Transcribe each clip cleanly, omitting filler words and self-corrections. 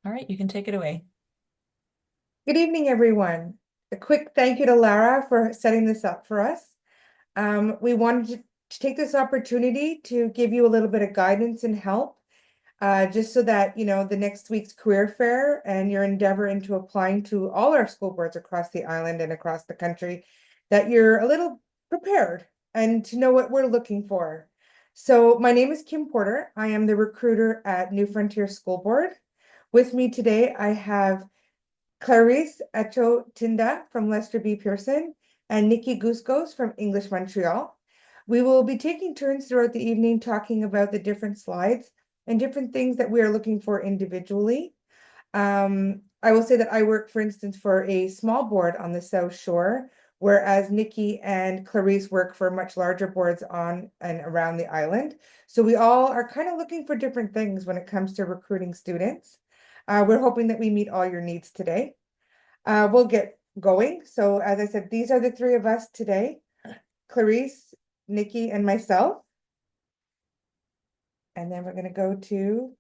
All right, you can take it away. Good evening, everyone. A quick thank you to Lara for setting this up for us. We wanted to take this opportunity to give you a little bit of guidance and help, just so that, the next week's career fair and your endeavor into applying to all our school boards across the island and across the country, that you're a little prepared and to know what we're looking for. So my name is Kim Porter. I am the recruiter at New Frontier School Board. With me today, I have Clarice Echo Tinda from Lester B. Pearson and Nikki Guskos from English Montreal. We will be taking turns throughout the evening talking about the different slides and different things that we are looking for individually. I will say that I work, for instance, for a small board on the South Shore, whereas Nikki and Clarice work for much larger boards on and around the island. So we all are kind of looking for different things when it comes to recruiting students. We're hoping that we meet all your needs today. We'll get going. So as I said, these are the three of us today, Clarice, Nikki, and myself. And then we're going to go to,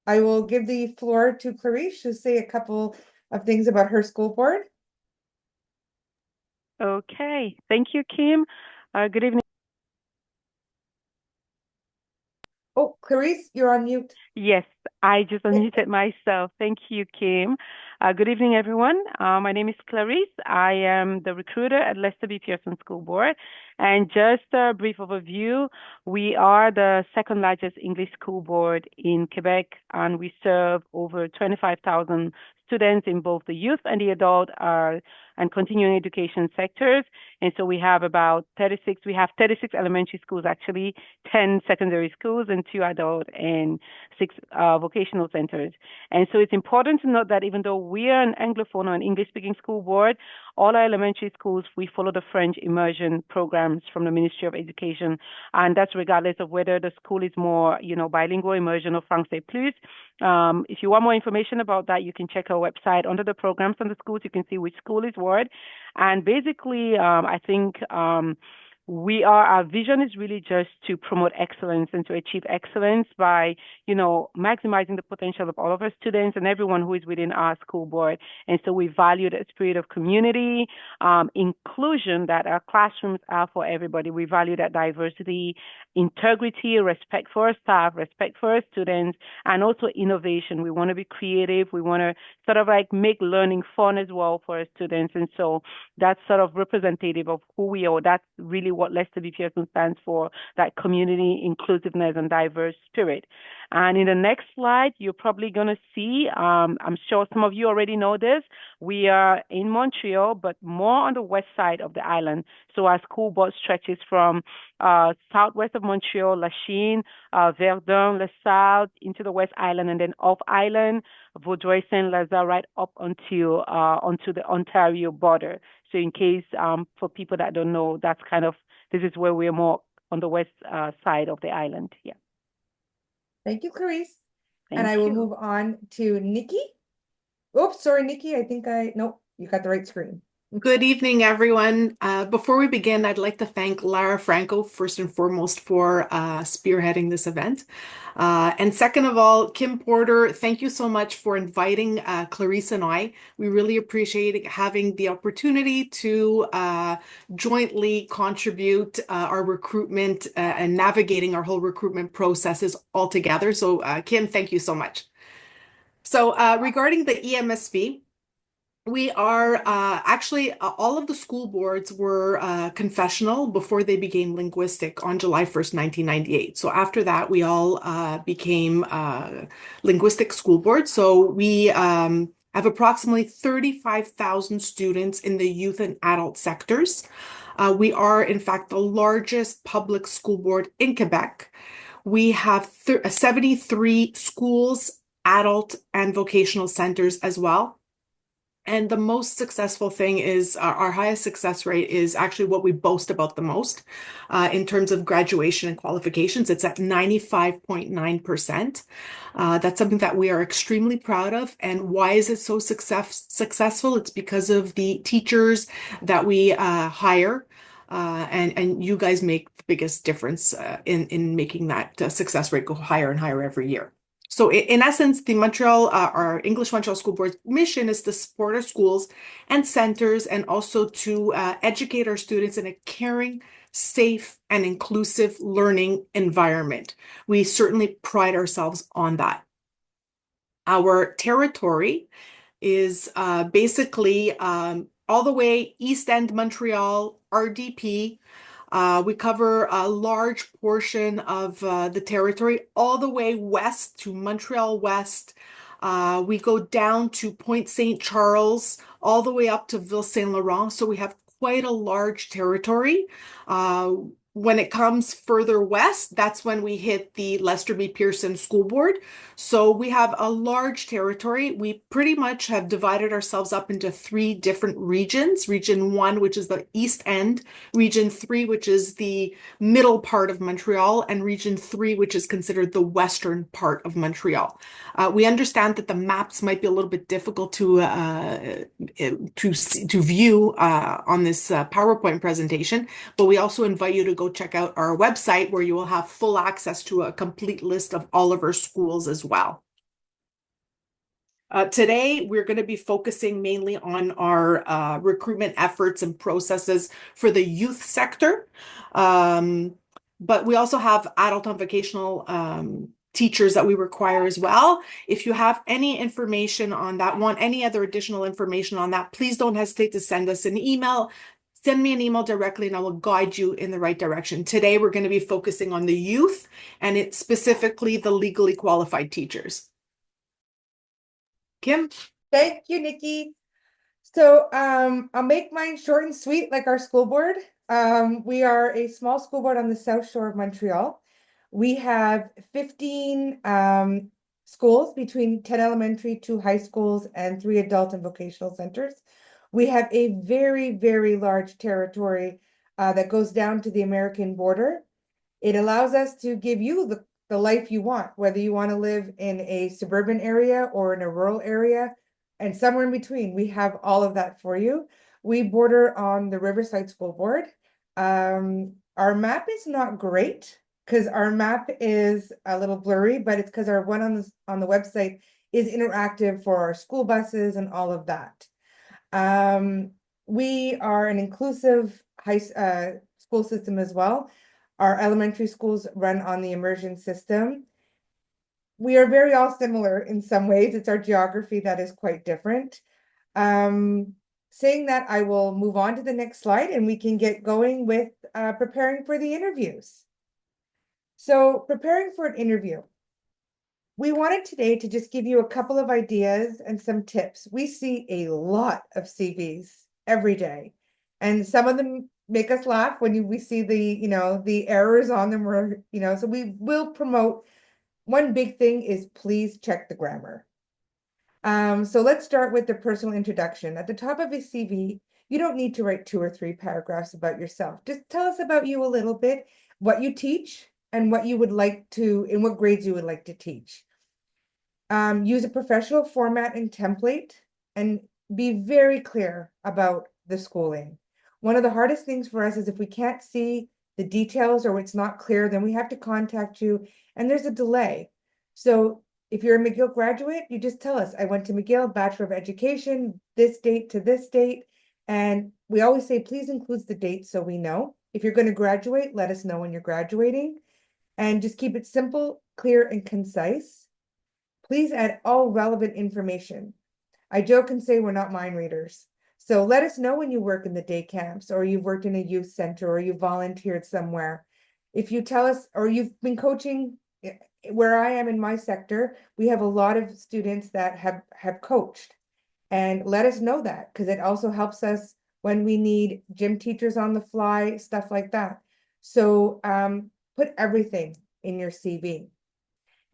I will give the floor to Clarice to say a couple of things about her school board. Okay, thank you, Kim. Good evening. Oh, Clarice, you're on mute. Yes, I just unmuted myself. Thank you, Kim. Good evening, everyone. My name is Clarice. I am the recruiter at Lester B. Pearson School Board. And just a brief overview, we are the second largest English school board in Quebec, and we serve over 25,000 students in both the youth and the adult and continuing education sectors. And so we have we have 36 elementary schools, actually, 10 secondary schools, and 2 adult and 6 vocational centers. And so it's important to note that even though we are an Anglophone or an English-speaking school board, all our elementary schools, we follow the French immersion programs from the Ministry of Education. And that's regardless of whether the school is more, bilingual immersion or Francais Plus. If you want more information about that, you can check our website. Under the programs and the schools, you can see which school is what. And basically, I think our vision is really just to promote excellence and to achieve excellence by, maximizing the potential of all of our students and everyone who is within our school board. And so we value the spirit of community, inclusion, that our classrooms are for everybody. We value that diversity, integrity, respect for our staff, respect for our students, and also innovation. We want to be creative. We want to sort of like make learning fun as well for our students. And so that's sort of representative of who we are. That's really what Lester B. Pearson stands for, that community, inclusiveness, and diverse spirit. And in the next slide, you're probably going to see, I'm sure some of you already know this, we are in Montreal, but more on the west side of the island. So our school board stretches from southwest of Montreal, Lachine, Verdun, LaSalle, into the West Island, and then off island, Vaudreuil, Saint Lazare, right up onto the Ontario border. So in case for people that don't know, this is where we're more on the west side of the island. Yeah. Thank you, Clarice. And Thank I will you. move on to Nikki. Oops, sorry, Nikki. Nope, you got the right screen. Good evening, everyone. Before we begin, I'd like to thank Lara Franco, first and foremost, for spearheading this event. And second of all, Kim Porter, thank you so much for inviting Clarice and I. We really appreciate having the opportunity to jointly contribute our recruitment and navigating our whole recruitment processes all together. So, Kim, thank you so much. So, regarding the EMSB, we are actually all of the school boards were confessional before they became linguistic on July 1st, 1998. So after that, we all became linguistic school boards. So we have approximately 35,000 students in the youth and adult sectors. We are, in fact, the largest public school board in Quebec. We have 73 schools, adult and vocational centers as well. And the most successful thing is our highest success rate is actually what we boast about the most in terms of graduation and qualifications. It's at 95.9%. That's something that we are extremely proud of. And why is it so successful? It's because of the teachers that we hire. And you guys make the biggest difference in making that success rate go higher and higher every year. So in essence, the Montreal, our English Montreal School Board's mission is to support our schools and centers and also to educate our students in a caring, safe, and inclusive learning environment. We certainly pride ourselves on that. Our territory is basically all the way East End Montreal, RDP. We cover a large portion of the territory, all the way west to Montreal West. We go down to Point St. Charles, all the way up to Ville Saint Laurent. So we have quite a large territory. When it comes further west, that's when we hit the Lester B. Pearson School Board. So we have a large territory. We pretty much have divided ourselves up into 3 different regions. Region 1, which is the East End, Region 3, which is the middle part of Montreal, and Region 3, which is considered the western part of Montreal. We understand that the maps might be a little bit difficult to view on this PowerPoint presentation, but we also invite you to go check out our website where you will have full access to a complete list of all of our schools as well. Today, we're going to be focusing mainly on our recruitment efforts and processes for the youth sector. But we also have adult and vocational teachers that we require as well. If you have any information on that, want any other additional information on that, please don't hesitate to send us an email. Send me an email directly and I will guide you in the right direction. Today, we're going to be focusing on the youth and it's specifically the legally qualified teachers. Kim? Thank you, Nikki. So I'll make mine short and sweet like our school board. We are a small school board on the South Shore of Montreal. We have 15 schools between 10 elementary, 2 high schools, and 3 adult and vocational centers. We have a very, very large territory that goes down to the American border. It allows us to give you the life you want, whether you want to live in a suburban area or in a rural area, and somewhere in between. We have all of that for you. We border on the Riverside School Board. Our map is not great because our map is a little blurry, but it's because our one on the website is interactive for our school buses and all of that. We are an inclusive school system as well. Our elementary schools run on the immersion system. We are very all similar in some ways. It's our geography that is quite different. Saying that, I will move on to the next slide and we can get going with preparing for the interviews. So preparing for an interview. We wanted today to just give you a couple of ideas and some tips. We see a lot of CVs every day, and some of them make us laugh when we see the errors on them, or so we will promote. One big thing is please check the grammar. So let's start with the personal introduction. At the top of a CV, you don't need to write 2 or 3 paragraphs about yourself. Just tell us about you a little bit, what you teach, and what you would like to, in what grades you would like to teach. Use a professional format and template, and be very clear about the schooling. One of the hardest things for us is if we can't see the details or it's not clear, then we have to contact you, and there's a delay. So if you're a McGill graduate, you just tell us, I went to McGill, Bachelor of Education, this date to this date. And we always say, please include the date so we know. If you're going to graduate, let us know when you're graduating. And just keep it simple, clear, and concise. Please add all relevant information. I joke and say we're not mind readers. So let us know when you work in the day camps, or you've worked in a youth center, or you volunteered somewhere. If you tell us, or you've been coaching, where I am in my sector, we have a lot of students that have coached. And let us know that, because it also helps us when we need gym teachers on the fly, stuff like that. So put everything in your CV.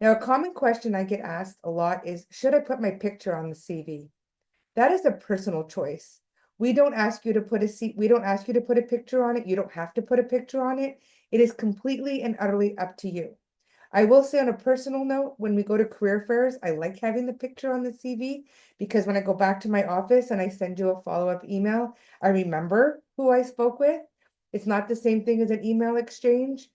Now, a common question I get asked a lot is, should I put my picture on the CV? That is a personal choice. We don't ask you to put a picture on it. You don't have to put a picture on it. It is completely and utterly up to you. I will say on a personal note, when we go to career fairs, I like having the picture on the CV, because when I go back to my office and I send you a follow-up email, I remember who I spoke with. It's not the same thing as an email exchange.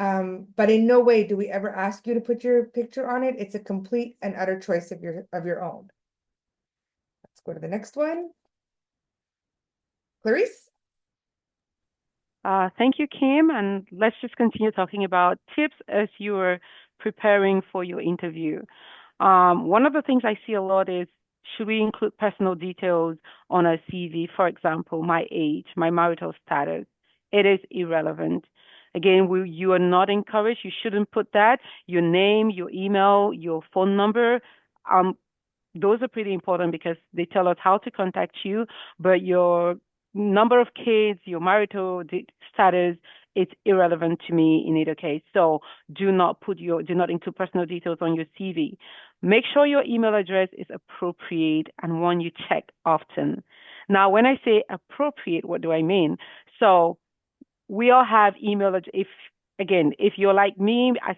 But in no way do we ever ask you to put your picture on it. It's a complete and utter choice of your own. Let's go to the next one. Clarice? Thank you, Kim. And let's just continue talking about tips as you're preparing for your interview. One of the things I see a lot is, should we include personal details on a CV? For example, my age, my marital status. It is irrelevant. Again, you are not encouraged. You shouldn't put that. Your name, your email, your phone number. Those are pretty important because they tell us how to contact you, but your number of kids, your marital status, it's irrelevant to me in either case. So do not include personal details on your CV. Make sure your email address is appropriate and one you check often. Now, when I say appropriate, what do I mean? So we all have email address. If you're like me, I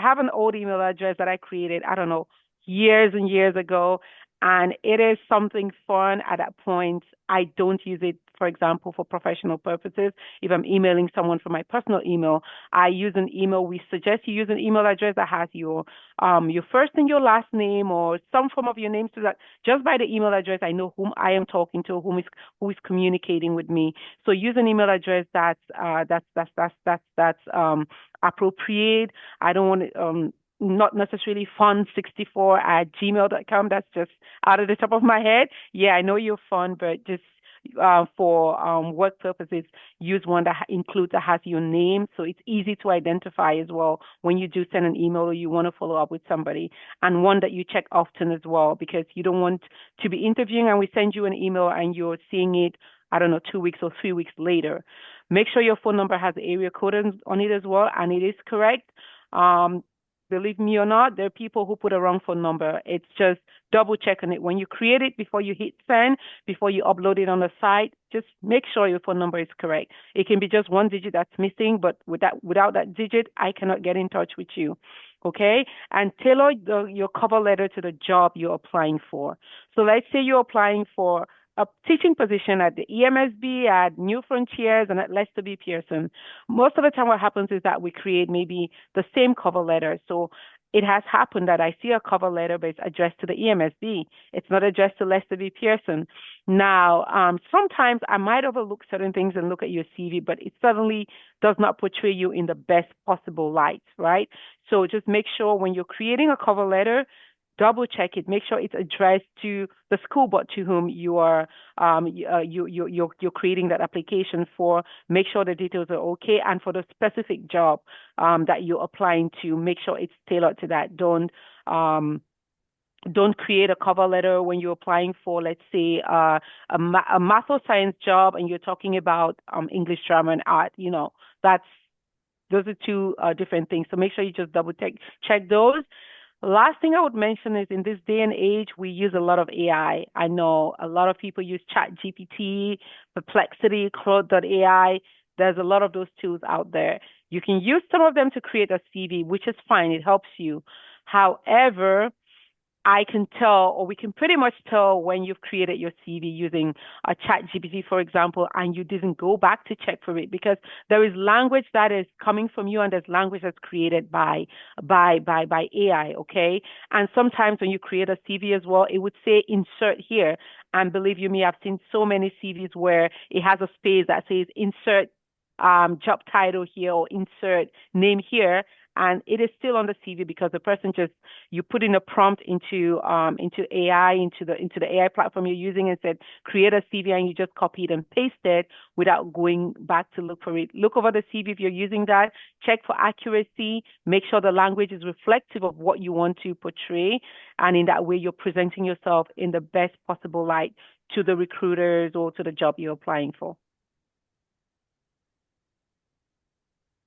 have an old email address that I created, I don't know, years and years ago, and it is something fun at that point. I don't use it, for example, for professional purposes. If I'm emailing someone from my personal email, I use an email. We suggest you use an email address that has your first and your last name or some form of your name, so that just by the email address I know whom I am talking to, who is communicating with me. So use an email address that's appropriate. I don't want not necessarily fun64@gmail.com. That's just out of the top of my head. Yeah, I know you're fun, but just for work purposes, use one that has your name, so it's easy to identify as well when you do send an email or you want to follow up with somebody, and one that you check often as well, because you don't want to be interviewing and we send you an email and you're seeing it, I don't know, 2 weeks or 3 weeks later. Make sure your phone number has the area code on it as well, and it is correct. Believe me or not, there are people who put a wrong phone number. It's just double checking it. When you create it, before you hit send, before you upload it on the site, just make sure your phone number is correct. It can be just one digit that's missing, but without that digit, I cannot get in touch with you. Okay? And tailor your cover letter to the job you're applying for. So let's say you're applying for a teaching position at the EMSB, at New Frontiers, and at Lester B. Pearson. Most of the time what happens is that we create maybe the same cover letter. So it has happened that I see a cover letter, but it's addressed to the EMSB. It's not addressed to Lester B. Pearson. Now, sometimes I might overlook certain things and look at your CV, but it certainly does not portray you in the best possible light, right? So just make sure when you're creating a cover letter, double check it. Make sure it's addressed to the school board to whom you are you're creating that application for. Make sure the details are okay, and for the specific job that you're applying to, make sure it's tailored to that. Don't create a cover letter when you're applying for, let's say, a math or science job, and you're talking about English, drama, and art. Those are two different things. So make sure you just double check those. Last thing I would mention is, in this day and age, we use a lot of AI. I know a lot of people use ChatGPT, Perplexity, Claude.ai. There's a lot of those tools out there. You can use some of them to create a CV, which is fine. It helps you. However, I can tell, or we can pretty much tell, when you've created your CV using a ChatGPT, for example, and you didn't go back to check for it, because there is language that is coming from you and there's language that's created by AI, okay? And sometimes when you create a CV as well, it would say insert here. And believe you me, I've seen so many CVs where it has a space that says insert job title here or insert name here, and it is still on the CV because the person you put in a prompt into AI, into the AI platform you're using, and said create a CV, and you just copy it and paste it without going back to look for it. Look over the CV if you're using that. Check for accuracy. Make sure the language is reflective of what you want to portray, and in that way you're presenting yourself in the best possible light to the recruiters or to the job you're applying for.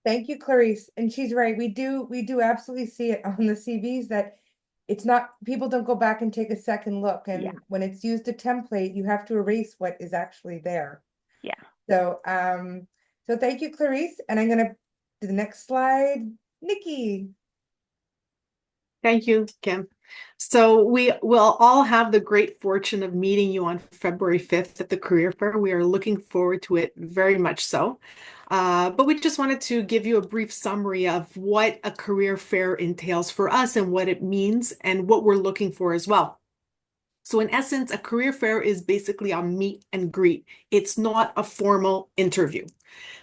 Thank you, Clarice. And she's right. We do absolutely see it on the CVs that it's not, people don't go back and take a second look. And Yeah. when it's used a template, you have to erase what is actually there. Yeah. So so thank you, Clarice. And I'm gonna do the next slide. Nikki. Thank you, Kim. So we will all have the great fortune of meeting you on February 5th at the career fair. We are looking forward to it very much so. But we just wanted to give you a brief summary of what a career fair entails for us and what it means and what we're looking for as well. So in essence, a career fair is basically a meet and greet. It's not a formal interview.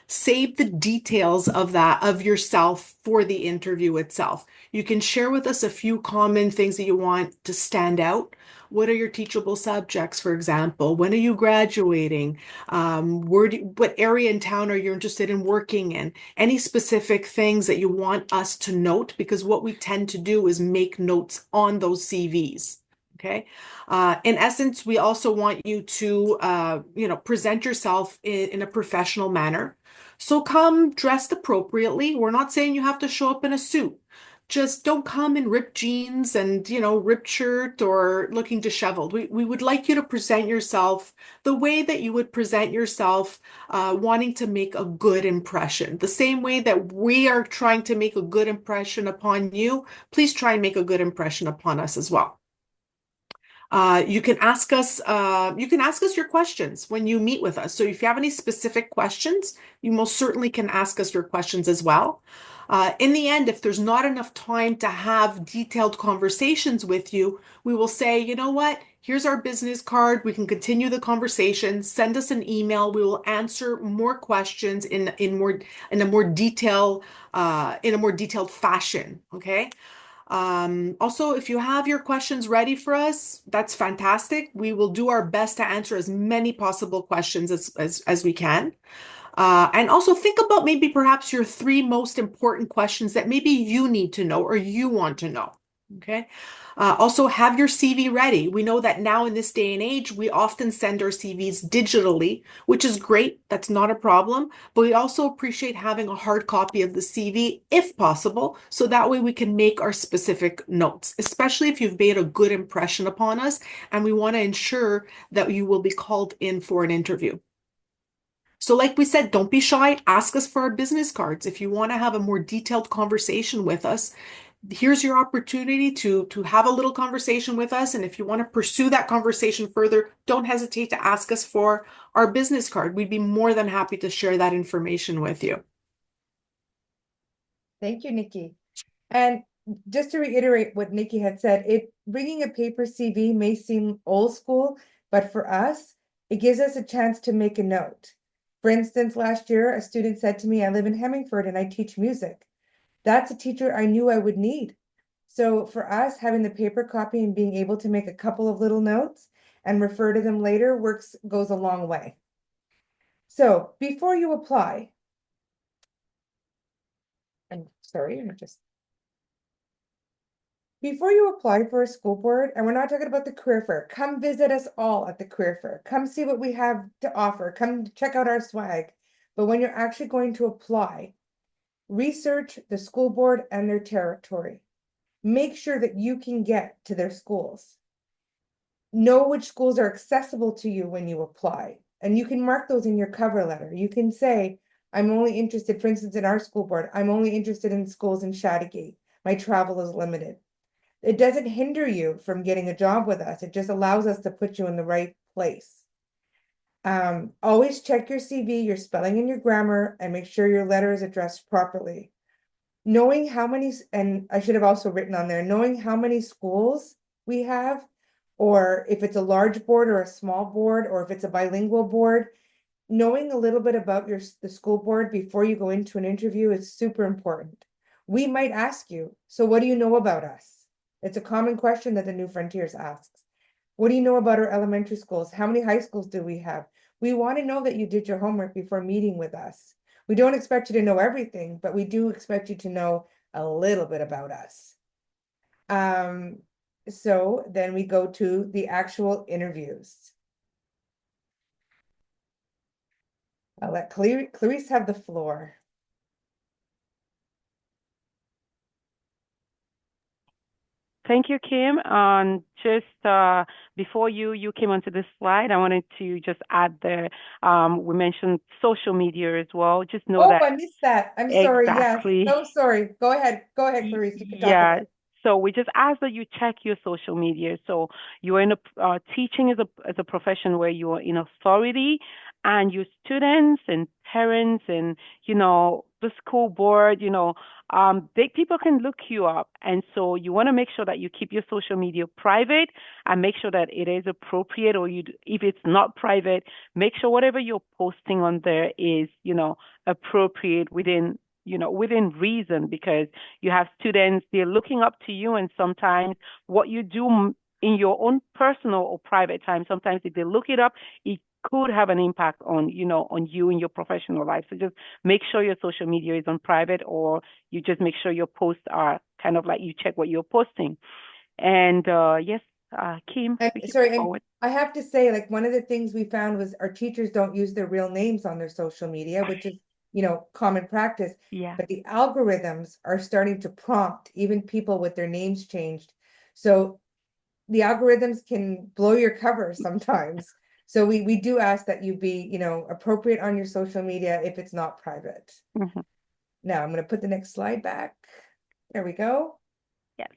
Save the details of yourself for the interview itself. You can share with us a few common things that you want to stand out. What are your teachable subjects, for example? When are you graduating? What area in town are you interested in working in? Any specific things that you want us to note? Because what we tend to do is make notes on those CVs. Okay. In essence, we also want you to, present yourself in a professional manner. So come dressed appropriately. We're not saying you have to show up in a suit. Just don't come in ripped jeans and, ripped shirt or looking disheveled. We would like you to present yourself the way that you would present yourself, wanting to make a good impression. The same way that we are trying to make a good impression upon you, please try and make a good impression upon us as well. You can ask us your questions when you meet with us. So if you have any specific questions, you most certainly can ask us your questions as well. In the end, if there's not enough time to have detailed conversations with you, we will say, you know what? Here's our business card. We can continue the conversation. Send us an email. We will answer more questions in a more detailed fashion. Okay. Also, if you have your questions ready for us, that's fantastic. We will do our best to answer as many possible questions as we can. And also think about maybe perhaps your three most important questions that maybe you need to know or you want to know. Okay. Also have your CV ready. We know that now in this day and age, we often send our CVs digitally, which is great. That's not a problem. But we also appreciate having a hard copy of the CV if possible. So that way we can make our specific notes, especially if you've made a good impression upon us and we want to ensure that you will be called in for an interview. So like we said, don't be shy. Ask us for our business cards. If you want to have a more detailed conversation with us, here's your opportunity to have a little conversation with us. And if you want to pursue that conversation further, don't hesitate to ask us for our business card. We'd be more than happy to share that information with you. Thank you, Nikki. And just to reiterate what Nikki had said, bringing a paper CV may seem old school, but for us, it gives us a chance to make a note. For instance, last year, a student said to me, I live in Hemmingford and I teach music. That's a teacher I knew I would need. So for us, having the paper copy and being able to make a couple of little notes and refer to them later goes a long way. So before you apply, before you apply for a school board, and we're not talking about the career fair, come visit us all at the career fair. Come see what we have to offer. Come check out our swag. But when you're actually going to apply, research the school board and their territory. Make sure that you can get to their schools. Know which schools are accessible to you when you apply. And you can mark those in your cover letter. You can say, I'm only interested, for instance, in our school board, I'm only interested in schools in Chattagate. My travel is limited. It doesn't hinder you from getting a job with us. It just allows us to put you in the right place. Always check your CV, your spelling and your grammar, and make sure your letter is addressed properly. Knowing how many, and I should have also written on there, knowing how many schools we have, or if it's a large board or a small board, or if it's a bilingual board, knowing a little bit about the school board before you go into an interview is super important. We might ask you, so what do you know about us? It's a common question that the New Frontiers asks. What do you know about our elementary schools? How many high schools do we have? We want to know that you did your homework before meeting with us. We don't expect you to know everything, but we do expect you to know a little bit about us. So then we go to the actual interviews. I'll let Clarice have the floor. Thank you, Kim. Just before you came onto this slide, I wanted to just add there, we mentioned social media as well. Just know Oh, that I missed that. I'm sorry. Yes. exactly. So sorry. Go ahead. Go ahead, Clarice. You can talk about Yeah. it. So we just ask that you check your social media. So you're in a teaching is a profession where you are in authority, and your students and parents and the school board, people can look you up, and so you want to make sure that you keep your social media private and make sure that it is appropriate. Or if it's not private, make sure whatever you're posting on there is appropriate within reason, because you have students, they're looking up to you, and sometimes what you do in your own personal or private time, sometimes if they look it up, it could have an impact on you in your professional life. So just make sure your social media is on private, or you just make sure your posts are kind of like you check what you're posting. And yes, Kim, And we can sorry, move and forward. I have to say, like, one of the things we found was our teachers don't use their real names on their social media, which is, common practice. Yeah. But the algorithms are starting to prompt even people with their names changed. So the algorithms can blow your cover sometimes. So we do ask that you be, appropriate on your social media if it's not private. Mm-hmm. Now I'm going to put the next slide back. There we go. Yes.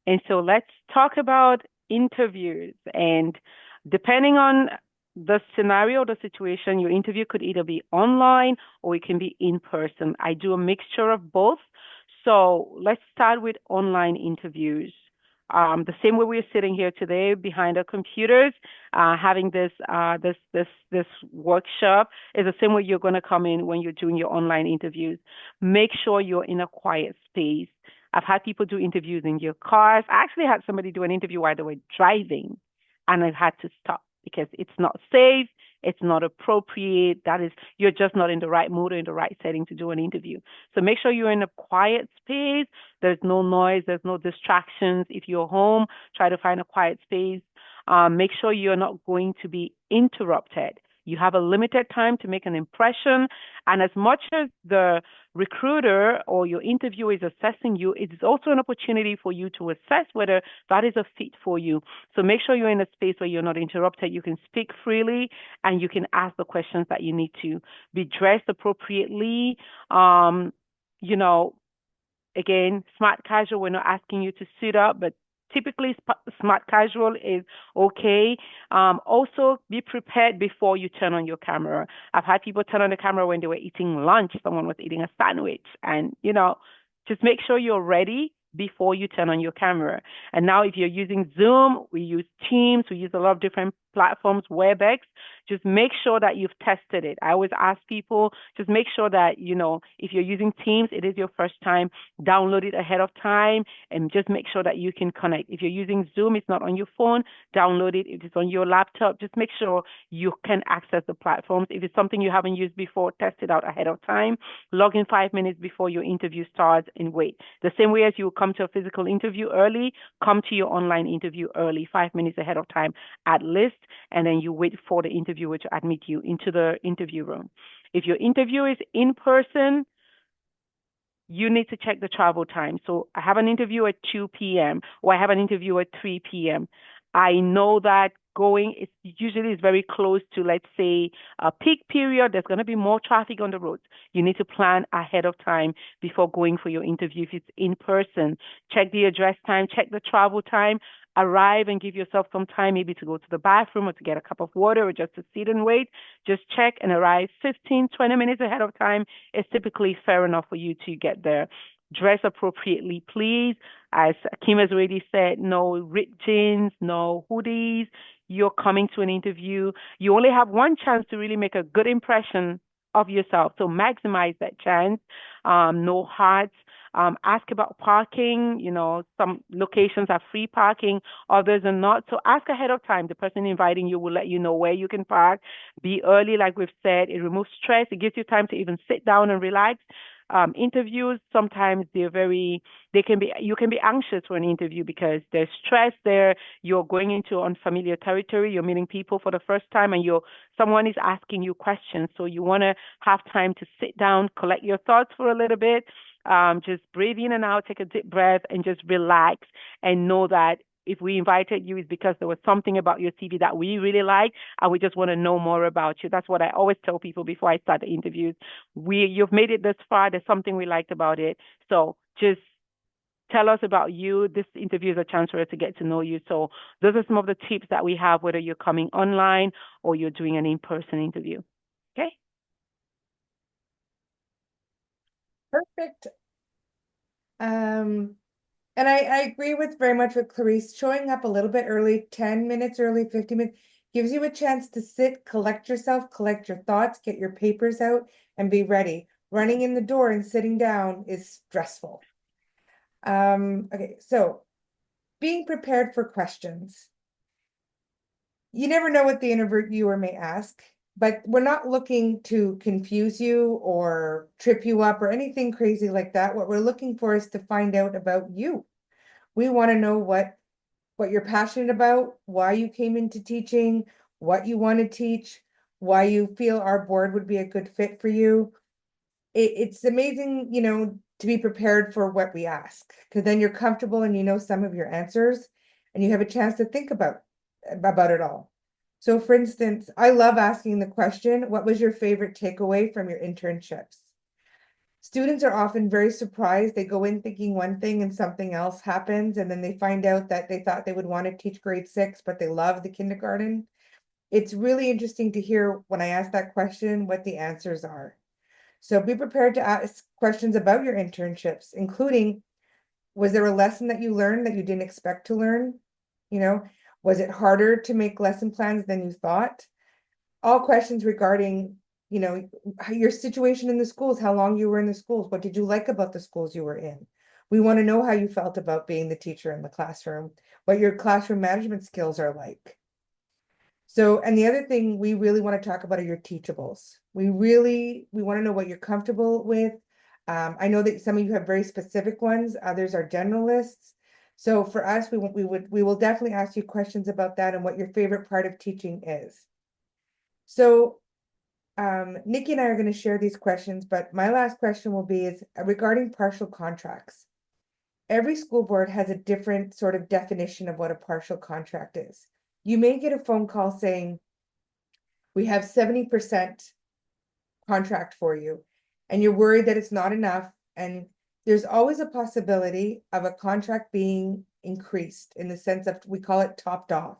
And so let's talk about interviews. And depending on the scenario, the situation, your interview could either be online or it can be in person. I do a mixture of both. So let's start with online interviews. The same way we're sitting here today behind our computers, having this workshop is the same way you're going to come in when you're doing your online interviews. Make sure you're in a quiet space. I've had people do interviews in your cars. I actually had somebody do an interview while they were driving, and I've had to stop because it's not safe, it's not appropriate. You're just not in the right mood or in the right setting to do an interview. So make sure you're in a quiet space. There's no noise, there's no distractions. If you're home, try to find a quiet space. Make sure you're not going to be interrupted. You have a limited time to make an impression. And as much as the recruiter or your interviewer is assessing you, it is also an opportunity for you to assess whether that is a fit for you. So make sure you're in a space where you're not interrupted. You can speak freely and you can ask the questions that you need to. Be dressed appropriately. You know, Again, smart casual, we're not asking you to suit up, but typically smart casual is okay. Also, be prepared before you turn on your camera. I've had people turn on the camera when they were eating lunch. Someone was eating a sandwich, and just make sure you're ready before you turn on your camera. And now, if you're using Zoom, we use Teams, we use a lot of different platforms, WebEx. Just make sure that you've tested it. I always ask people, just make sure that, if you're using Teams, it is your first time, download it ahead of time and just make sure that you can connect. If you're using Zoom, it's not on your phone, download it. If it's on your laptop, just make sure you can access the platforms. If it's something you haven't used before, test it out ahead of time. Log in 5 minutes before your interview starts and wait. The same way as you come to a physical interview early, come to your online interview early, 5 minutes ahead of time at least, and then you wait for the interviewer to admit you into the interview room. If your interview is in person, you need to check the travel time. So I have an interview at 2 p.m. or I have an interview at 3 p.m. I know that going is usually is very close to, let's say, a peak period. There's going to be more traffic on the roads. You need to plan ahead of time before going for your interview. If it's in person, check the address time, check the travel time. Arrive and give yourself some time, maybe to go to the bathroom or to get a cup of water or just to sit and wait. Just check and arrive 15, 20 minutes ahead of time. It's typically fair enough for you to get there. Dress appropriately, please. As Kim has already said, no ripped jeans, no hoodies. You're coming to an interview. You only have one chance to really make a good impression of yourself. So maximize that chance. No hats. Ask about parking. Some locations have free parking, others are not. So ask ahead of time. The person inviting you will let you know where you can park. Be early, like we've said. It removes stress. It gives you time to even sit down and relax. Interviews, sometimes you can be anxious for an interview because there's stress there. You're going into unfamiliar territory. You're meeting people for the first time, and someone is asking you questions. So you want to have time to sit down, collect your thoughts for a little bit. Just breathe in and out, take a deep breath, and just relax and know that if we invited you, it's because there was something about your CV that we really like, and we just want to know more about you. That's what I always tell people before I start the interviews. You've made it this far. There's something we liked about it. So just tell us about you. This interview is a chance for us to get to know you. So those are some of the tips that we have, whether you're coming online or you're doing an in-person interview. Okay? Perfect. And I agree with very much with Clarice. Showing up a little bit early, 10 minutes early, 50 minutes, gives you a chance to sit, collect yourself, collect your thoughts, get your papers out, and be ready. Running in the door and sitting down is stressful. Okay, so being prepared for questions. You never know what the interviewer may ask, but we're not looking to confuse you or trip you up or anything crazy like that. What we're looking for is to find out about you. We want to know what you're passionate about, why you came into teaching, what you want to teach, why you feel our board would be a good fit for you. It's amazing, you know, to be prepared for what we ask, because then you're comfortable and you know some of your answers and you have a chance to think about it all. So for instance, I love asking the question, what was your favorite takeaway from your internships? Students are often very surprised. They go in thinking one thing and something else happens, and then they find out that they thought they would want to teach grade 6, but they love the kindergarten. It's really interesting to hear when I ask that question what the answers are. So be prepared to ask questions about your internships, including, was there a lesson that you learned that you didn't expect to learn? You know, was it harder to make lesson plans than you thought? All questions regarding, you know, your situation in the schools, how long you were in the schools, what did you like about the schools you were in? We want to know how you felt about being the teacher in the classroom, what your classroom management skills are like. So, and the other thing we really want to talk about are your teachables. We want to know what you're comfortable with. I know that some of you have very specific ones, others are generalists. So for us, we will definitely ask you questions about that and what your favorite part of teaching is. So Nikki and I are going to share these questions, but my last question will be is regarding partial contracts. Every school board has a different sort of definition of what a partial contract is. You may get a phone call saying, we have 70% contract for you, and you're worried that it's not enough. And there's always a possibility of a contract being increased in the sense of, we call it topped off.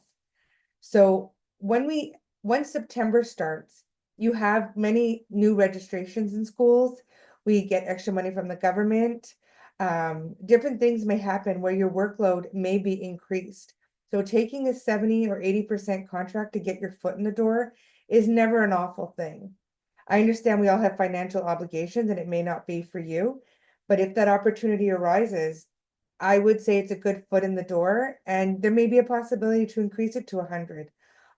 So once September starts, you have many new registrations in schools. We get extra money from the government. Different things may happen where your workload may be increased. So taking a 70 or 80% contract to get your foot in the door is never an awful thing. I understand we all have financial obligations and it may not be for you, but if that opportunity arises, I would say it's a good foot in the door, and there may be a possibility to increase it to 100.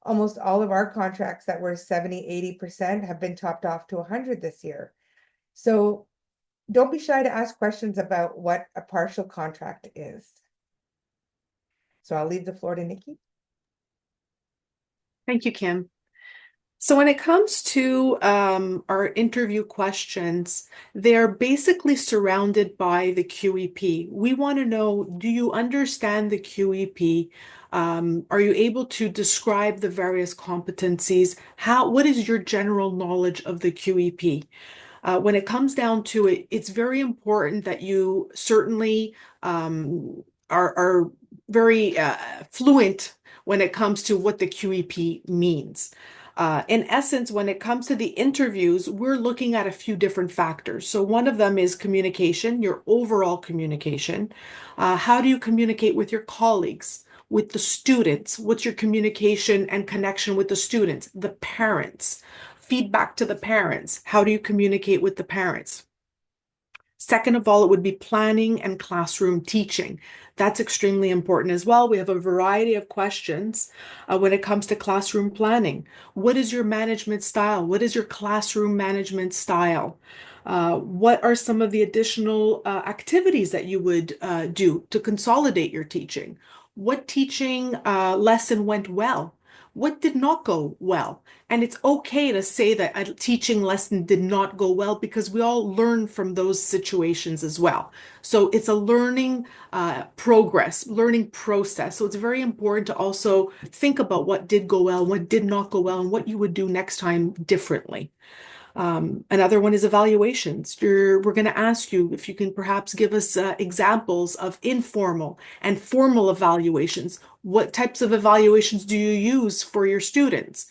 Almost all of our contracts that were 70, 80% have been topped off to 100 this year. So don't be shy to ask questions about what a partial contract is. So I'll leave the floor to Nikki. Thank you, Kim. So when it comes to our interview questions, they're basically surrounded by the QEP. We want to know, do you understand the QEP? Are you able to describe the various competencies? What is your general knowledge of the QEP? When it comes down to it, it's very important that you certainly are very fluent when it comes to what the QEP means. In essence, when it comes to the interviews, we're looking at a few different factors. So one of them is communication, your overall communication. How do you communicate with your colleagues, with the students? What's your communication and connection with the students, the parents? Feedback to the parents. How do you communicate with the parents? Second of all, it would be planning and classroom teaching. That's extremely important as well. We have a variety of questions when it comes to classroom planning. What is your management style? What is your classroom management style? What are some of the additional activities that you would do to consolidate your teaching? What teaching lesson went well? What did not go well? And it's okay to say that a teaching lesson did not go well because we all learn from those situations as well. So it's a learning learning process. So it's very important to also think about what did go well, what did not go well, and what you would do next time differently. Another one is evaluations. We're going to ask you if you can perhaps give us examples of informal and formal evaluations. What types of evaluations do you use for your students?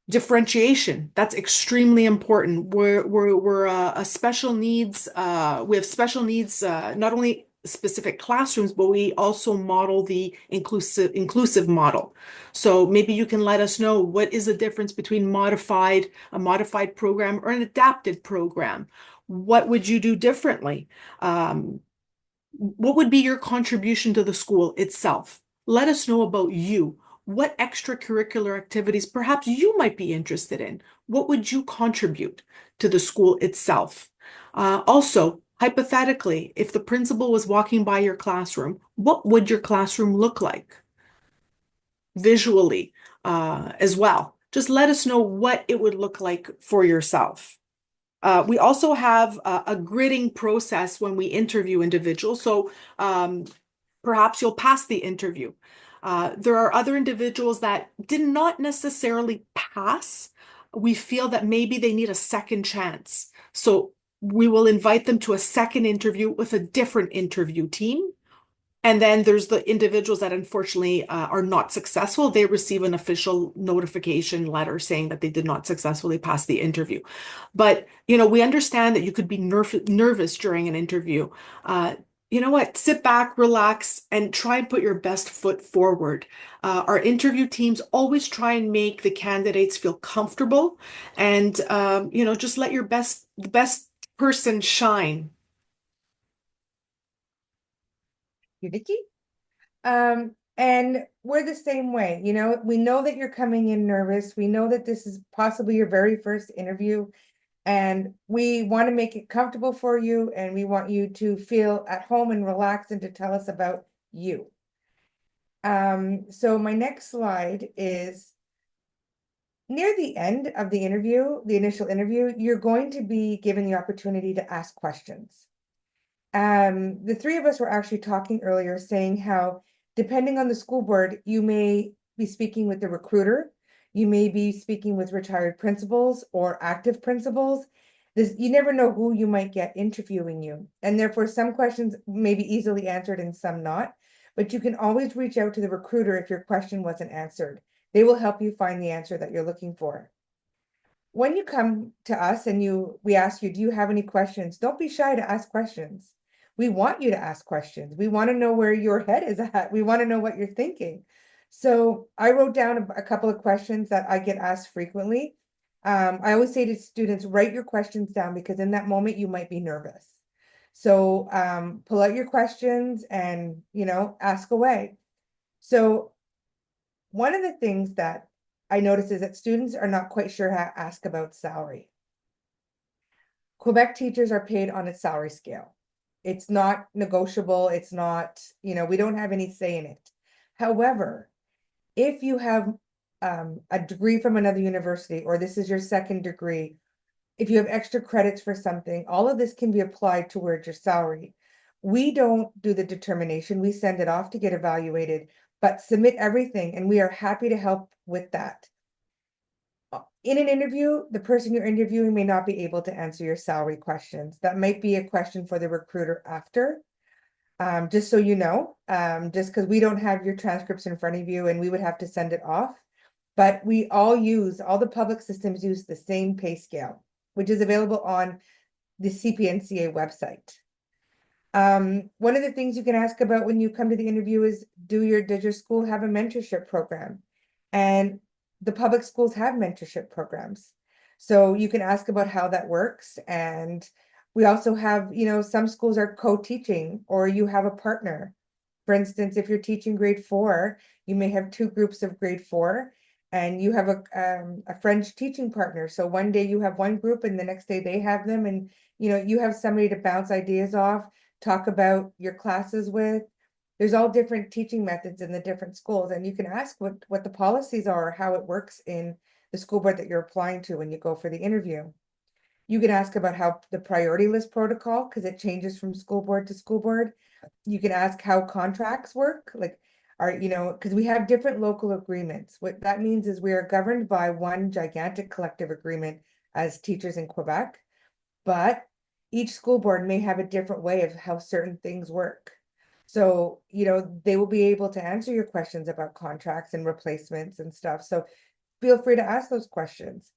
Differentiation, that's extremely important. We're a special needs, we have special needs, not only specific classrooms, but we also model the inclusive model. So maybe you can let us know what is the difference between a modified program or an adapted program. What would you do differently? What would be your contribution to the school itself? Let us know about you. What extracurricular activities perhaps you might be interested in? What would you contribute to the school itself? Also, hypothetically, if the principal was walking by your classroom, what would your classroom look like visually as well? Just let us know what it would look like for yourself. We also have a gridding process when we interview individuals. So perhaps you'll pass the interview. There are other individuals that did not necessarily pass. We feel that maybe they need a second chance. So we will invite them to a second interview with a different interview team. And then there's the individuals that unfortunately are not successful. They receive an official notification letter saying that they did not successfully pass the interview. But, we understand that you could be nervous during an interview. You know what? Sit back, relax, and try and put your best foot forward. Our interview teams always try and make the candidates feel comfortable and, just let the best person shine. Vicky. And we're the same way, we know that you're coming in nervous. We know that this is possibly your very first interview, and we want to make it comfortable for you, and we want you to feel at home and relax and to tell us about you. So my next slide is near the end of the interview, the initial interview, you're going to be given the opportunity to ask questions. The three of us were actually talking earlier, saying how depending on the school board, you may be speaking with the recruiter, you may be speaking with retired principals or active principals. You never know who you might get interviewing you. And therefore, some questions may be easily answered and some not. But you can always reach out to the recruiter if your question wasn't answered. They will help you find the answer that you're looking for. When you come to us and we ask you, do you have any questions? Don't be shy to ask questions. We want you to ask questions. We want to know where your head is at. We want to know what you're thinking. So I wrote down a couple of questions that I get asked frequently. I always say to students, write your questions down, because in that moment you might be nervous. So pull out your questions and, ask away. So one of the things that I notice is that students are not quite sure how to ask about salary. Quebec teachers are paid on a salary scale. It's not negotiable. It's not, we don't have any say in it. However, if you have a degree from another university, or this is your second degree, if you have extra credits for something, all of this can be applied towards your salary. We don't do the determination. We send it off to get evaluated, but submit everything, and we are happy to help with that. In an interview, the person you're interviewing may not be able to answer your salary questions. That might be a question for the recruiter after. Just so you know, just because we don't have your transcripts in front of you and we would have to send it off. But all the public systems use the same pay scale, which is available on the CPNCA website. One of the things you can ask about when you come to the interview is, does your school have a mentorship program? And the public schools have mentorship programs. So you can ask about how that works. And we also have, some schools are co-teaching, or you have a partner. For instance, if you're teaching grade 4, you may have two groups of grade 4, and you have a French teaching partner. So one day you have one group and the next day they have them. And, you have somebody to bounce ideas off, talk about your classes with. There's all different teaching methods in the different schools, and you can ask what the policies are, how it works in the school board that you're applying to when you go for the interview. You can ask about how the priority list protocol, because it changes from school board to school board. You can ask how contracts work, like because we have different local agreements. What that means is we are governed by one gigantic collective agreement as teachers in Quebec, but each school board may have a different way of how certain things work. So, they will be able to answer your questions about contracts and replacements and stuff. So feel free to ask those questions.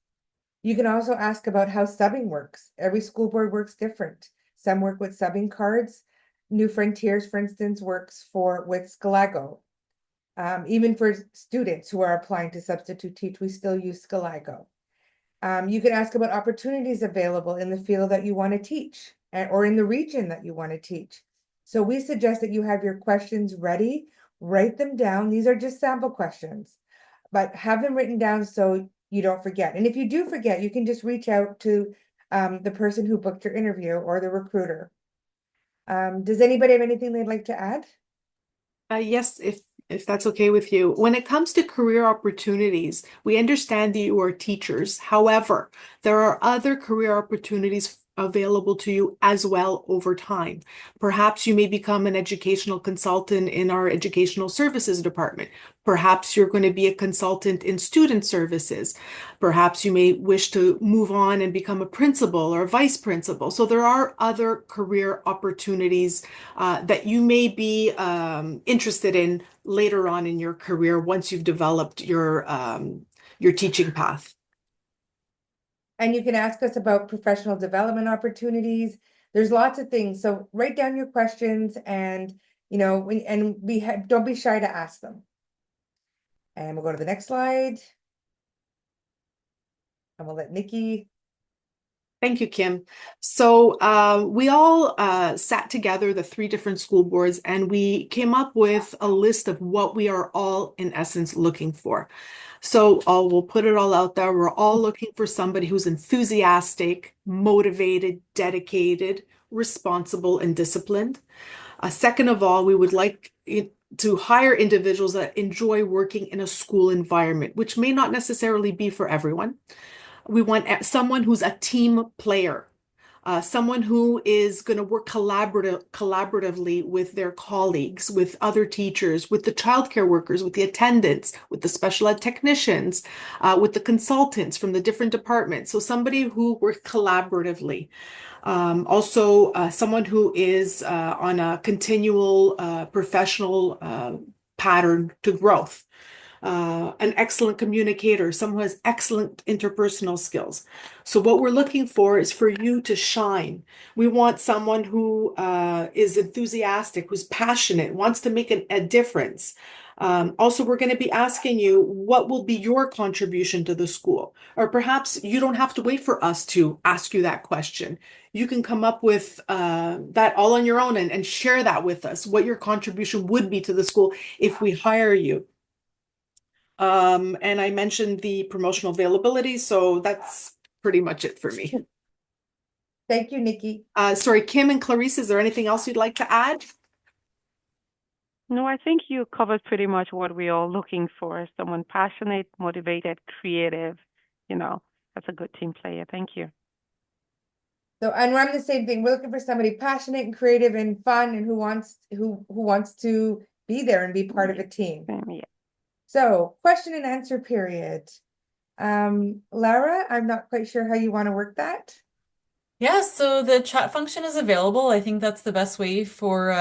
You can also ask about how subbing works. Every school board works different. Some work with subbing cards. New Frontiers, for instance, works with Scalago. Even for students who are applying to substitute teach, we still use Scalago. You can ask about opportunities available in the field that you want to teach or in the region that you want to teach. So we suggest that you have your questions ready, write them down. These are just sample questions, but have them written down so you don't forget. And if you do forget, you can just reach out to the person who booked your interview or the recruiter. Does anybody have anything they'd like to add? Yes, if that's okay with you. When it comes to career opportunities, we understand that you are teachers. However, there are other career opportunities available to you as well over time. Perhaps you may become an educational consultant in our educational services department. Perhaps you're going to be a consultant in student services. Perhaps you may wish to move on and become a principal or a vice principal. So there are other career opportunities that you may be interested in later on in your career once you've developed your teaching path. And you can ask us about professional development opportunities. There's lots of things. So write down your questions and, don't be shy to ask them. And we'll go to the next slide. And we'll let Nikki. Thank you, Kim. So we all sat together, the 3 different school boards, and we came up with a list of what we are all, in essence, looking for. So we'll put it all out there. We're all looking for somebody who's enthusiastic, motivated, dedicated, responsible, and disciplined. Second of all, we would like to hire individuals that enjoy working in a school environment, which may not necessarily be for everyone. We want someone who's a team player, someone who is going to work collaboratively with their colleagues, with other teachers, with the childcare workers, with the attendants, with the special ed technicians, with the consultants from the different departments. So somebody who works collaboratively. Also, someone who is on a continual professional pattern to growth. An excellent communicator, someone who has excellent interpersonal skills. So what we're looking for is for you to shine. We want someone who is enthusiastic, who's passionate, wants to make a difference. Also, we're going to be asking you, what will be your contribution to the school? Or perhaps you don't have to wait for us to ask you that question. You can come up with that all on your own and share that with us, what your contribution would be to the school if we hire you. And I mentioned the promotional availability, so that's pretty much it for me. Thank you, Nikki. Sorry, Kim and Clarice, is there anything else you'd like to add? No, I think you covered pretty much what we're all looking for. Someone passionate, motivated, creative. That's a good team player. Thank you. So, and we're on the same thing. We're looking for somebody passionate and creative and fun and who wants to be there and be part of a team. Yeah. So, question and answer period. Lara, I'm not quite sure how you want to work that. Yeah, so the chat function is available. I think that's the best way for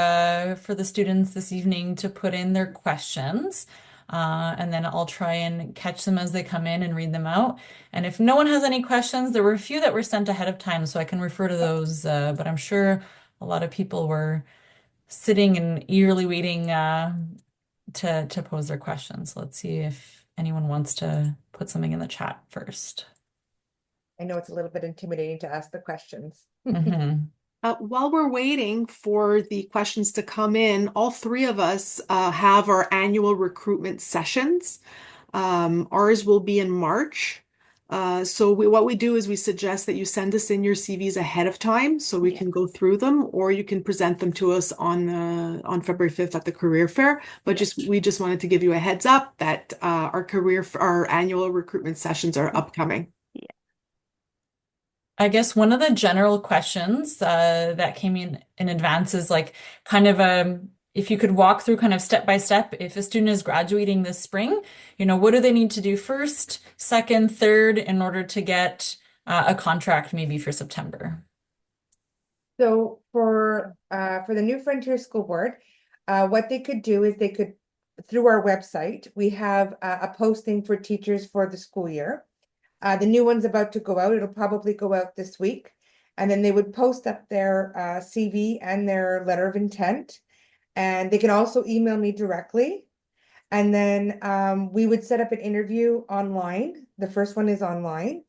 the students this evening to put in their questions. And then I'll try and catch them as they come in and read them out. And if no one has any questions, there were a few that were sent ahead of time, so I can refer to those. But I'm sure a lot of people were sitting and eagerly waiting to pose their questions. Let's see if anyone wants to put something in the chat first. I know it's a little bit intimidating to ask the questions. While we're waiting for the questions to come in, all 3 of us have our annual recruitment sessions. Ours will be in March. So what we do is we suggest that you send us in your CVs ahead of time so we can go through them, or you can present them to us on February 5th at the career fair. But we just wanted to give you a heads up that our annual recruitment sessions are upcoming. I guess one of the general questions that came in advance is like kind of if you could walk through kind of step by step, if a student is graduating this spring, what do they need to do first, second, third in order to get a contract maybe for September. So for the New Frontier School Board, what they could do is they could, through our website, we have a posting for teachers for the school year. The new one's about to go out. It'll probably go out this week. And then they would post up their CV and their letter of intent. And they can also email me directly. And then we would set up an interview online. The first one is online.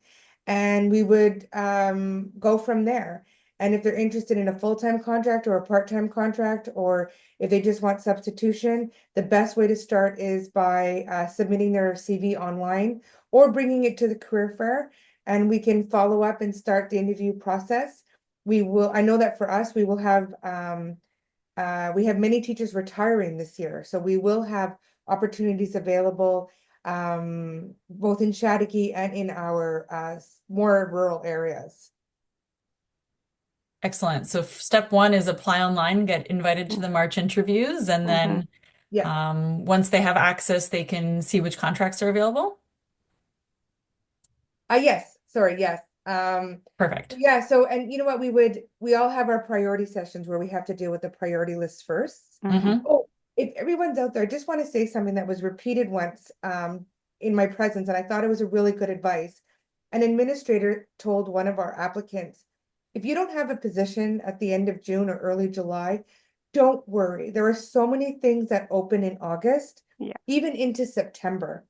And we would go from there. And if they're interested in a full-time contract or a part-time contract, or if they just want substitution, the best way to start is by submitting their CV online or bringing it to the career fair. And we can follow up and start the interview process. I know that for us, we have many teachers retiring this year. So we will have opportunities available both in Chattagee and in our more rural areas. Excellent. So step one is apply online, get invited to the March interviews, and then Yeah. once they have access, they can see which contracts are available. Yes. Sorry. Yes. Perfect. Yeah. So, and you know what, we all have our priority sessions where we have to deal with the priority list first. Mm-hmm. Oh, if everyone's out there, I just want to say something that was repeated once in my presence, and I thought it was a really good advice. An administrator told one of our applicants, if you don't have a position at the end of June or early July, don't worry. There are so many things that open in August, Yeah. even into September.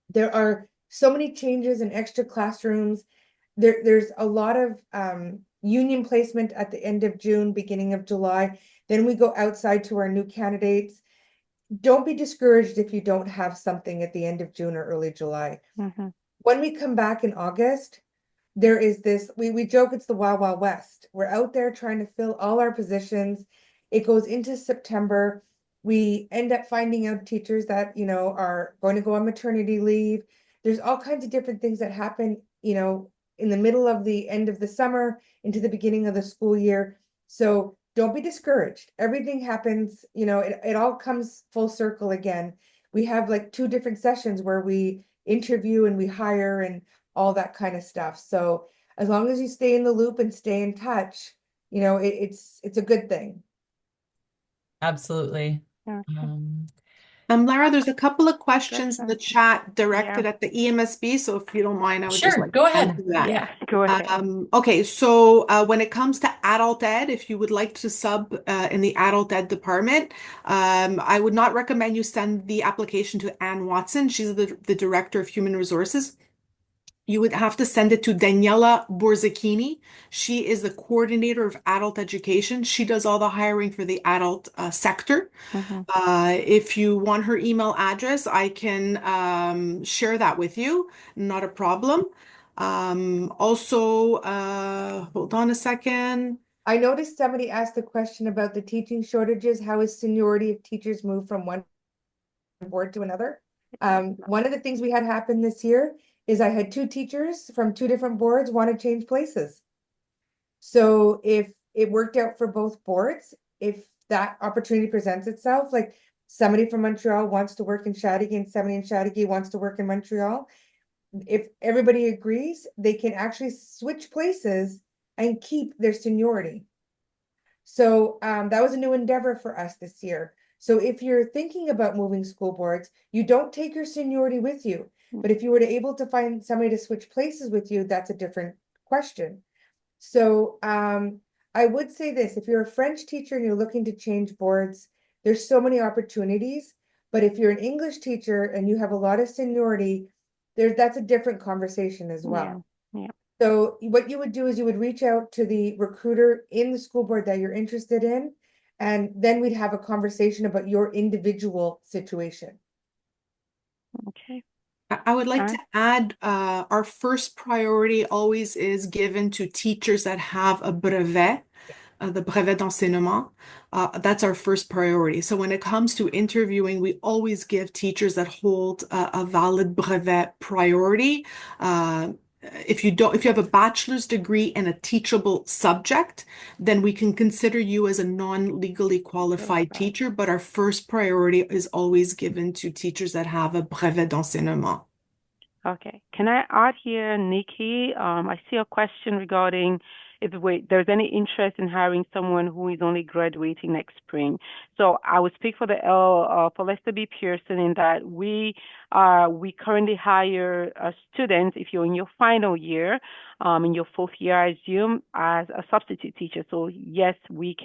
There are so many changes in extra classrooms. There's a lot of union placement at the end of June, beginning of July. Then we go outside to our new candidates. Don't be discouraged if you don't have something at the end of June or early July. When we come back in August, there is this, we joke it's the Wild Wild West. We're out there trying to fill all our positions. It goes into September. We end up finding out teachers that, are going to go on maternity leave. There's all kinds of different things that happen, in the middle of the end of the summer into the beginning of the school year. So don't be discouraged. Everything happens, it all comes full circle again. We have like 2 different sessions where we interview and we hire and all that kind of stuff. So as long as you stay in the loop and stay in touch, it's a good thing. Absolutely. Lara, there's a couple of questions in the chat directed at the EMSB. So if you don't mind, I would just Sure, like go to ahead. answer that. Yeah, go ahead. Okay, so when it comes to adult ed, if you would like to sub in the adult ed department, I would not recommend you send the application to Ann Watson. She's the Director of Human Resources. You would have to send it to Daniela Borzacchini. She is the coordinator of adult education. She does all the hiring for the adult sector. If you want her email address, I can share that with you. Not a problem. Also, hold on a second. I noticed somebody asked a question about the teaching shortages. How is seniority of teachers move from one board to another? One of the things we had happen this year is I had 2 teachers from 2 different boards want to change places. So if it worked out for both boards, if that opportunity presents itself, like somebody from Montreal wants to work in Chattagee and somebody in Chattagee wants to work in Montreal, if everybody agrees, they can actually switch places and keep their seniority. So that was a new endeavor for us this year. So if you're thinking about moving school boards, you don't take your seniority with you. But if you were to able to find somebody to switch places with you, that's a different question. So I would say this, if you're a French teacher and you're looking to change boards, there's so many opportunities. But if you're an English teacher and you have a lot of seniority, that's a different conversation as well. Yeah. So what you would do is you would reach out to the recruiter in the school board that you're interested in, and then we'd have a conversation about your individual situation. Okay. I would like to add our first priority always is given to teachers that have a brevet, the brevet d'enseignement. That's our first priority. So when it comes to interviewing, we always give teachers that hold a valid brevet priority. If you have a bachelor's degree in a teachable subject, then we can consider you as a non-legally qualified teacher, but our first priority is always given to teachers that have a brevet d'enseignement. Okay. Can I add here, Nikki? I see a question regarding if there's any interest in hiring someone who is only graduating next spring. So I would speak for the for Lester B. Pearson in that we currently hire students if you're in your final year, in your fourth year, I assume, as a substitute teacher. So yes, we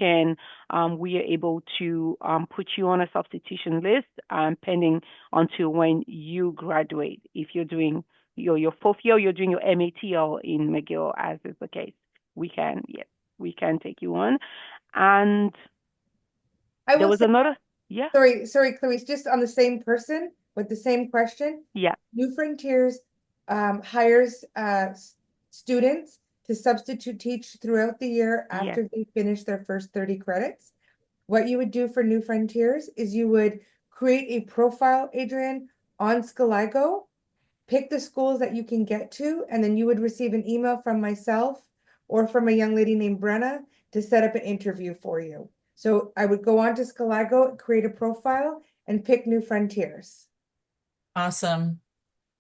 are able to put you on a substitution list, pending until when you graduate. If you're doing your fourth year, you're doing your MATL in McGill, as is the case. Yes, we can take you on. And I there will was say, another, yeah, sorry, Clarice, just on the same person with the same question. yeah, New Frontiers hires students to substitute teach throughout the year yes, after they finish their first 30 credits. What you would do for New Frontiers is you would create a profile, Adrian, on Scaligo, pick the schools that you can get to, and then you would receive an email from myself or from a young lady named Brenna to set up an interview for you. So I would go on to Scaligo, create a profile, and pick New Frontiers. Awesome.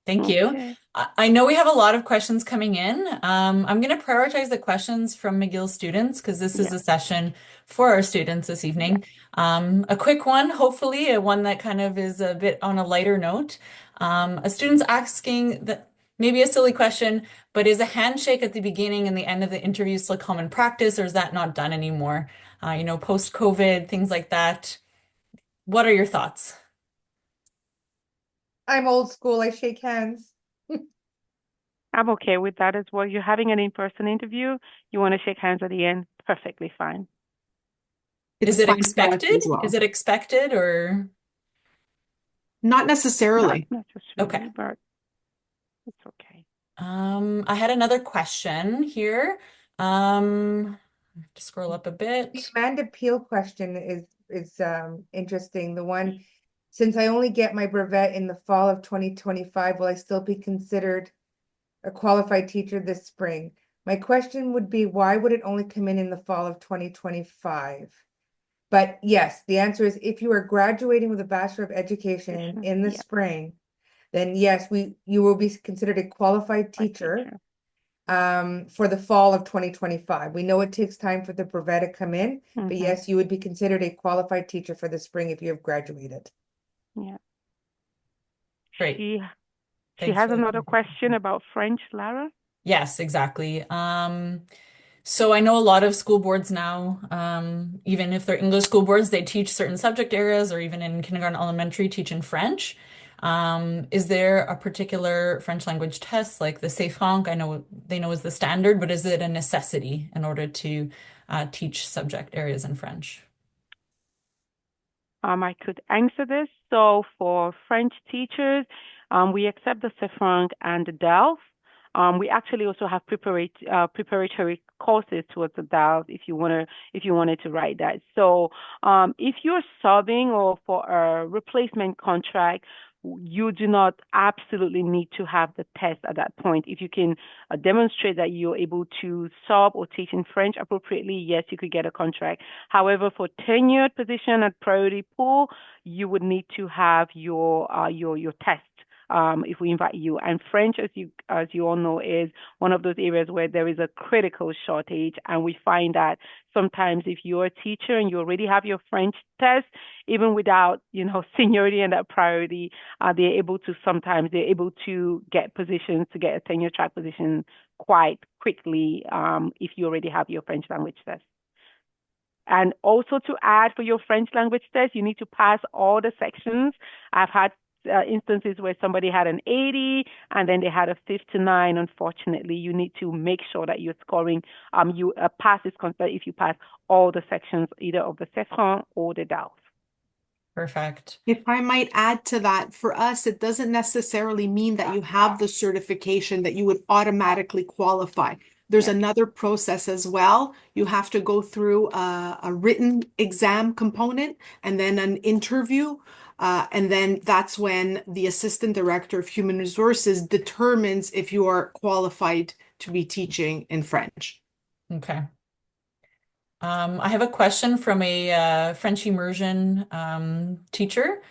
Thank you. okay, I know we have a lot of questions coming in. I'm going to prioritize the questions from McGill students because this is yeah, a session for our students this yeah, evening. A quick one, hopefully, one that kind of is a bit on a lighter note. A student's asking that maybe a silly question, but is a handshake at the beginning and the end of the interview still common practice, or is that not done anymore? Post-COVID, things like that. What are your thoughts? I'm old school, I shake hands. I'm okay with that as well. You're having an in-person interview, you want to shake hands at the end, perfectly fine. Is It's it fine for us expected? as Is well. it expected or Not Not necessarily. okay? necessarily, but it's okay. I had another question here. To scroll up a The bit. Amanda Peel question is interesting. The one, since I only get my brevet in the fall of 2025, will I still be considered a qualified teacher this spring? My question would be, why would it only come in the fall of 2025? But yes, the answer is if you are graduating with a Bachelor of Education in the Yeah, spring, then yes, you will be considered a qualified my teacher teacher. for the fall of 2025. We know it takes time for the brevet to come in, but Mm-hmm. yes, you would be considered a qualified teacher for the spring if you have graduated. Yeah. Great. She she Thanks has for the another question clarification. about French, Lara. Yes, exactly. So I know a lot of school boards now, even if they're English school boards, they teach certain subject areas or even in kindergarten, elementary, teach in French. Is there a particular French language test like the CFRANC? I know they know is the standard, but is it a necessity in order to teach subject areas in French? I could answer this. So for French teachers, we accept the CFRANC and the DELF. We actually also have preparatory courses towards the DELF if you wanted to write that. So if you're subbing or for a replacement contract, you do not absolutely need to have the test at that point. If you can demonstrate that you're able to sub or teach in French appropriately, yes, you could get a contract. However, for tenured position at priority pool, you would need to have your test. If we invite you, and French, as you all know, is one of those areas where there is a critical shortage, and we find that sometimes if you're a teacher and you already have your French test, even without seniority and that priority, they're able to get positions to get a tenure track position quite quickly, if you already have your French language test. And also to add for your French language test, you need to pass all the sections. I've had instances where somebody had an 80 and then they had a 59. Unfortunately, you need to make sure that you're scoring, you pass is considered if you pass all the sections, either of the CFRAN or the DALF. Perfect. If I might add to that, for us, it doesn't necessarily mean that you have the certification that you would automatically qualify. There's Yeah. another process as well. You have to go through a written exam component and then an interview. And then that's when the Assistant Director of Human Resources determines if you are qualified to be teaching in French. Okay. I have a question from a French immersion teacher.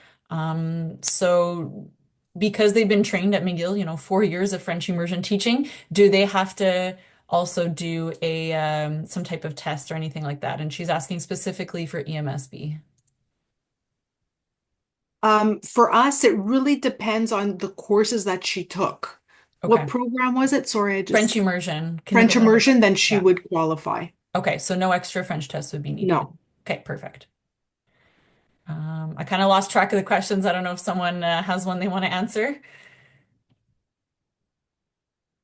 So because they've been trained at McGill, 4 years of French immersion teaching, do they have to also do a some type of test or anything like that? And she's asking specifically for EMSB. For us, it really depends on the courses that she took. What Okay. program was it? Sorry, I French just immersion. Can you French go ahead? immersion, then she Yeah. would qualify. Okay, so no extra French tests would be needed. No. Okay, perfect. I kind of lost track of the questions. I don't know if someone has one they want to answer.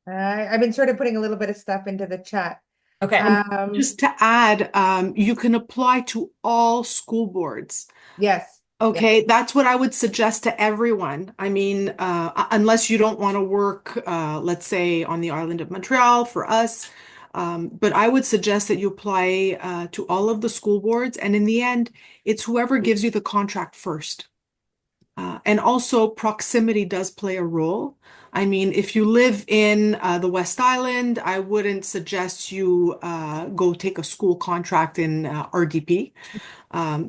I've been sort of putting a little bit of stuff into the chat. Okay. And Um, just to add, you can apply to all school boards. yes, yes. Okay, that's what I would suggest to everyone. I mean, unless you don't want to work, let's say, on the island of Montreal for us, but I would suggest that you apply to all of the school boards, and in the end, it's whoever gives you the contract first. And also, proximity does play a role. I mean, if you live in the West Island, I wouldn't suggest you go take a school contract in RDP.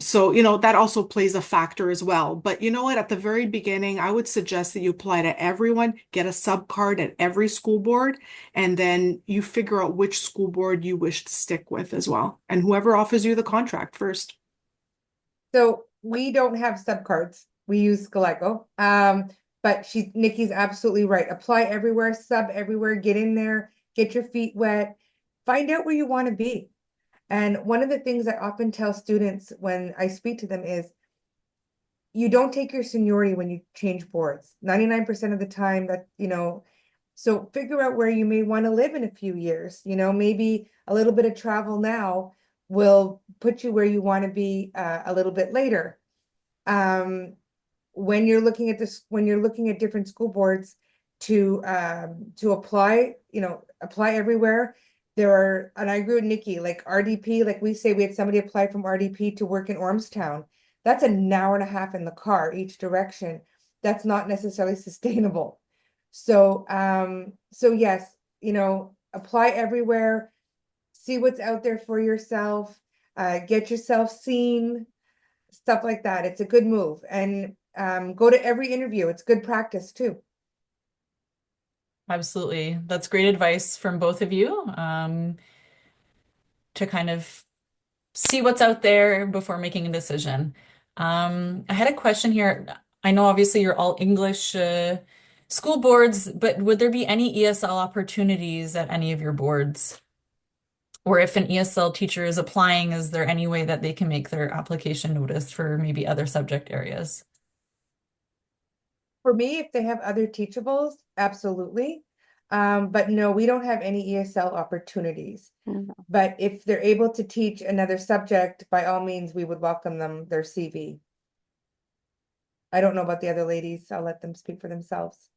So, that also plays a factor as well. But you know what? At the very beginning, I would suggest that you apply to everyone, get a sub card at every school board, and then you figure out which school board you wish to stick with as well. And whoever offers you the contract first. So we don't have subcards. We use Scalego. But Nikki's absolutely right. Apply everywhere, sub everywhere, get in there, get your feet wet, find out where you want to be. And one of the things I often tell students when I speak to them is you don't take your seniority when you change boards. 99% of the time so figure out where you may want to live in a few years. Maybe a little bit of travel now will put you where you want to be a little bit later. When you're looking at different school boards to apply, apply everywhere. And I agree with Nikki, like RDP, like we say, we had somebody apply from RDP to work in Ormstown. That's an hour and a half in the car each direction. That's not necessarily sustainable. So yes, apply everywhere, see what's out there for yourself, get yourself seen, stuff like that. It's a good move. And go to every interview. It's good practice too. Absolutely. That's great advice from both of you to kind of see what's out there before making a decision. I had a question here. I know obviously you're all English school boards, but would there be any ESL opportunities at any of your boards? Or if an ESL teacher is applying, is there any way that they can make their application noticed for maybe other subject areas? For me, if they have other teachables, absolutely. But no, we don't have any ESL opportunities. Mhm. But if they're able to teach another subject, by all means, we would welcome them, their CV. I don't know about the other ladies. I'll let them speak for themselves.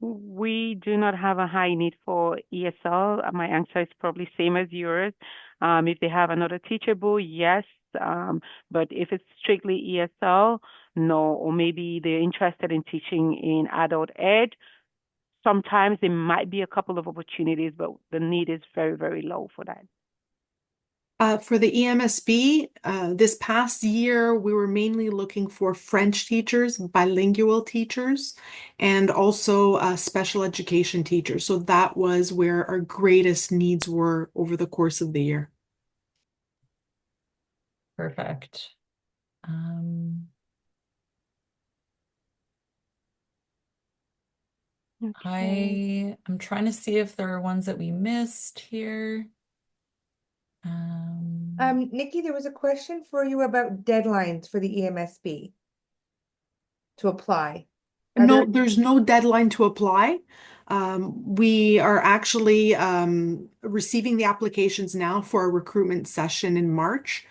We do not have a high need for ESL. My answer is probably same as yours. If they have another teachable, yes. But if it's strictly ESL, no. Or maybe they're interested in teaching in adult ed. Sometimes there might be a couple of opportunities, but the need is very, very low for that. For the EMSB, this past year, we were mainly looking for French teachers, bilingual teachers, and also special education teachers. So that was where our greatest needs were over the course of the year. Perfect. Um, Okay. I'm trying to see if there are ones that we missed here. Nikki, there was a question for you about deadlines for the EMSB to apply. No, there's no deadline to apply. We are actually receiving the applications now for a recruitment session in March.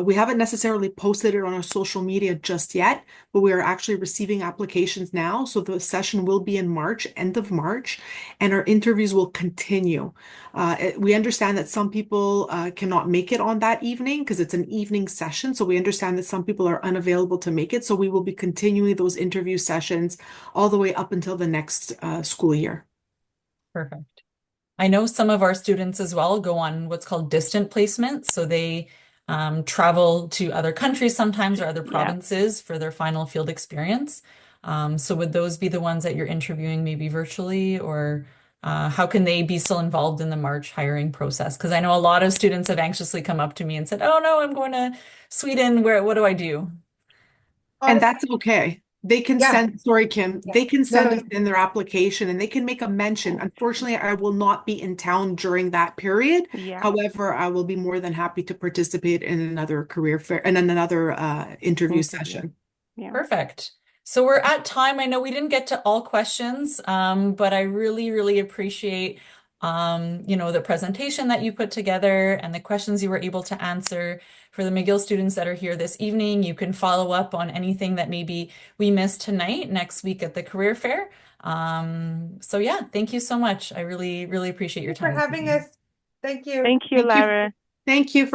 We haven't necessarily posted it on our social media just yet, but we are actually receiving applications now. So the session will be in March, end of March, and our interviews will continue. We understand that some people cannot make it on that evening because it's an evening session. So we understand that some people are unavailable to make it. So we will be continuing those interview sessions all the way up until the next school year. Perfect. I know some of our students as well go on what's called distant placement. So they travel to other countries sometimes or other Yeah. provinces for their final field experience. So would those be the ones that you're interviewing maybe virtually, or how can they be still involved in the March hiring process? Because I know a lot of students have anxiously come up to me and said, "Oh no, I'm going to Sweden. What do I do?" And Honestly, that's okay. They can yeah, send, sorry, Kim, yeah. they can No, send no, us no. in their application and they can make a mention. Unfortunately, I will not be in town during that period. Yeah. However, I will be more than happy to participate in another career fair and in another interview Interview. session. Yeah. Perfect. So we're at time. I know we didn't get to all questions, but I really, really appreciate, the presentation that you put together and the questions you were able to answer. For the McGill students that are here this evening, you can follow up on anything that maybe we missed tonight next week at the career fair. So yeah, thank you so much. I really, really appreciate Thank your you for time this having evening. us. Thank you. Thank you, Thank you. Lara. Thank you for